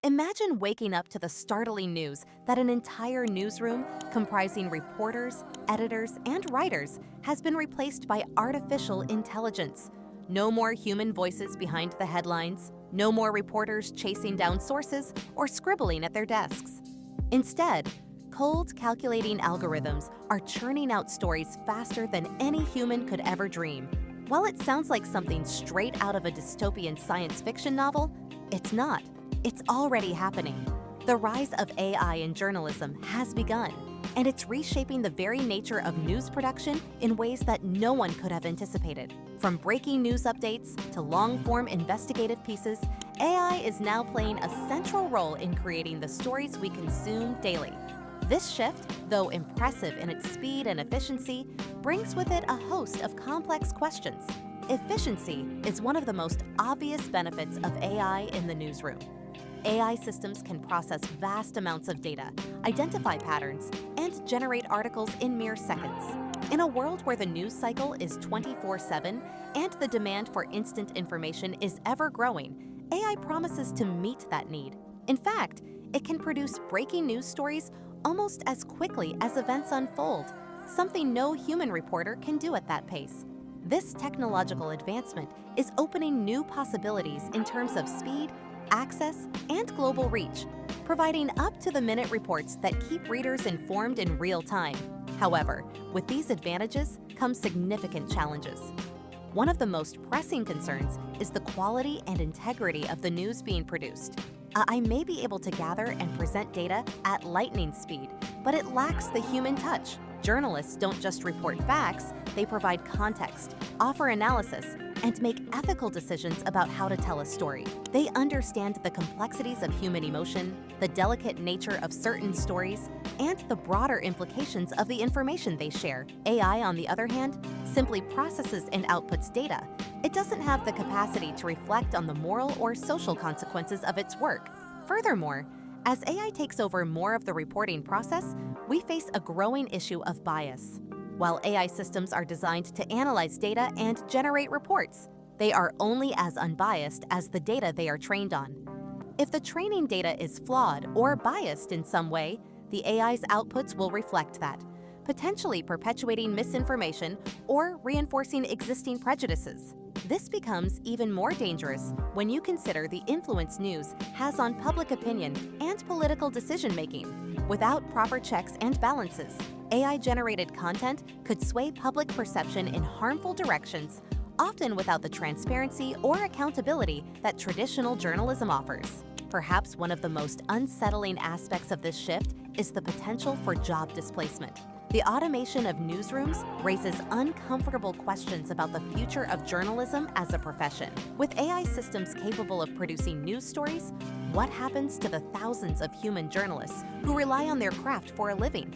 Imagine waking up to the startling news that an entire newsroom comprising reporters, editors, and writers has been replaced by artificial intelligence. No more human voices behind the headlines, no more reporters chasing down sources or scribbling at their desks. Instead, cold, calculating algorithms are churning out stories faster than any human could ever dream. While it sounds like something straight out of a dystopian science fiction novel, it's not. It's already happening. The rise of AI in journalism has begun, and it's reshaping the very nature of news production in ways that no one could have anticipated. From breaking news updates to long-form investigative pieces, AI is now playing a central role in creating the stories we consume daily. This shift, though impressive in its speed and efficiency, brings with it a host of complex questions. Efficiency is one of the most obvious benefits of AI in the newsroom. AI systems can process vast amounts of data, identify patterns, and generate articles in mere seconds. In a world where the news cycle is 24/7 and the demand for instant information is ever growing, AI promises to meet that need. In fact, it can produce breaking news stories almost as quickly as events unfold, something no human reporter can do at that pace. This technological advancement is opening new possibilities in terms of speed, access, and global reach, providing up-to-the-minute reports that keep readers informed in real time. However, with these advantages come significant challenges. One of the most pressing concerns is the quality and integrity of the news being produced. I may be able to gather and present data at lightning speed, but it lacks the human touch. Journalists don't just report facts, they provide context, offer analysis, and make ethical decisions about how to tell a story. They understand the complexities of human emotion, the delicate nature of certain stories, and the broader implications of the information they share. AI, on the other hand, simply processes and outputs data. It doesn't have the capacity to reflect on the moral or social consequences of its work. Furthermore, as AI takes over more of the reporting process, we face a growing issue of bias. While AI systems are designed to analyze data and generate reports, they are only as unbiased as the data they are trained on. If the training data is flawed or biased in some way, the AI's outputs will reflect that, potentially perpetuating misinformation or reinforcing existing prejudices. This becomes even more dangerous when you consider the influence news has on public opinion and political decision-making. Without proper checks and balances, AI-generated content could sway public perception in harmful directions, often without the transparency or accountability that traditional journalism offers. Perhaps one of the most unsettling aspects of this shift is the potential for job displacement. The automation of newsrooms raises uncomfortable questions about the future of journalism as a profession. With AI systems capable of producing news stories, what happens to the thousands of human journalists who rely on their craft for a living?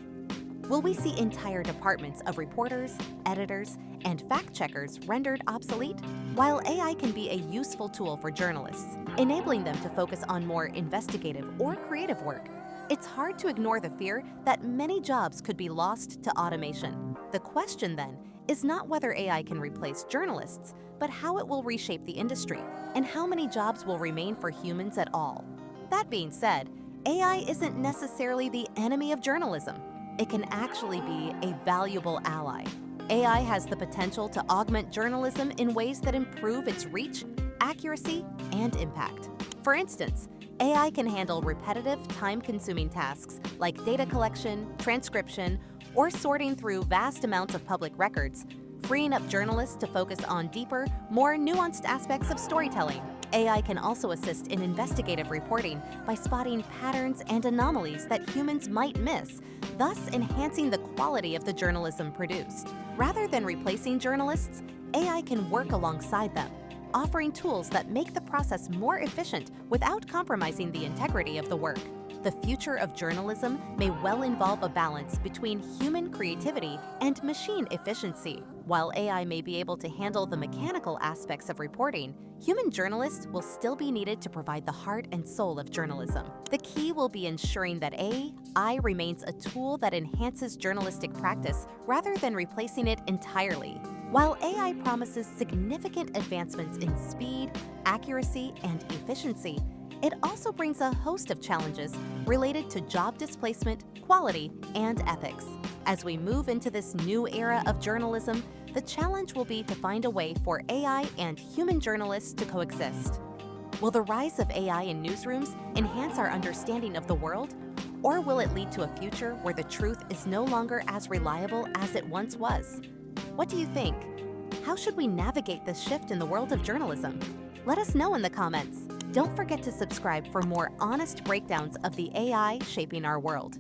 Will we see entire departments of reporters, editors, and fact-checkers rendered obsolete? While AI can be a useful tool for journalists, enabling them to focus on more investigative or creative work, it's hard to ignore the fear that many jobs could be lost to automation. The question, then, is not whether AI can replace journalists, but how it will reshape the industry and how many jobs will remain for humans at all. That being said, AI isn't necessarily the enemy of journalism. It can actually be a valuable ally. AI has the potential to augment journalism in ways that improve its reach, accuracy, and impact. For instance, AI can handle repetitive, time-consuming tasks like data collection, transcription, or sorting through vast amounts of public records, freeing up journalists to focus on deeper, more nuanced aspects of storytelling. AI can also assist in investigative reporting by spotting patterns and anomalies that humans might miss, thus enhancing the quality of the journalism produced. Rather than replacing journalists, AI can work alongside them, offering tools that make the process more efficient without compromising the integrity of the work. The future of journalism may well involve a balance between human creativity and machine efficiency. While AI may be able to handle the mechanical aspects of reporting, human journalists will still be needed to provide the heart and soul of journalism. The key will be ensuring that AI remains a tool that enhances journalistic practice rather than replacing it entirely. While AI promises significant advancements in speed, accuracy, and efficiency, it also brings a host of challenges related to job displacement, quality, and ethics. As we move into this new era of journalism, the challenge will be to find a way for AI and human journalists to coexist. Will the rise of AI in newsrooms enhance our understanding of the world? Or will it lead to a future where the truth is no longer as reliable as it once was? What do you think? How should we navigate this shift in the world of journalism? Let us know in the comments. Don't forget to subscribe for more honest breakdowns of the AI shaping our world.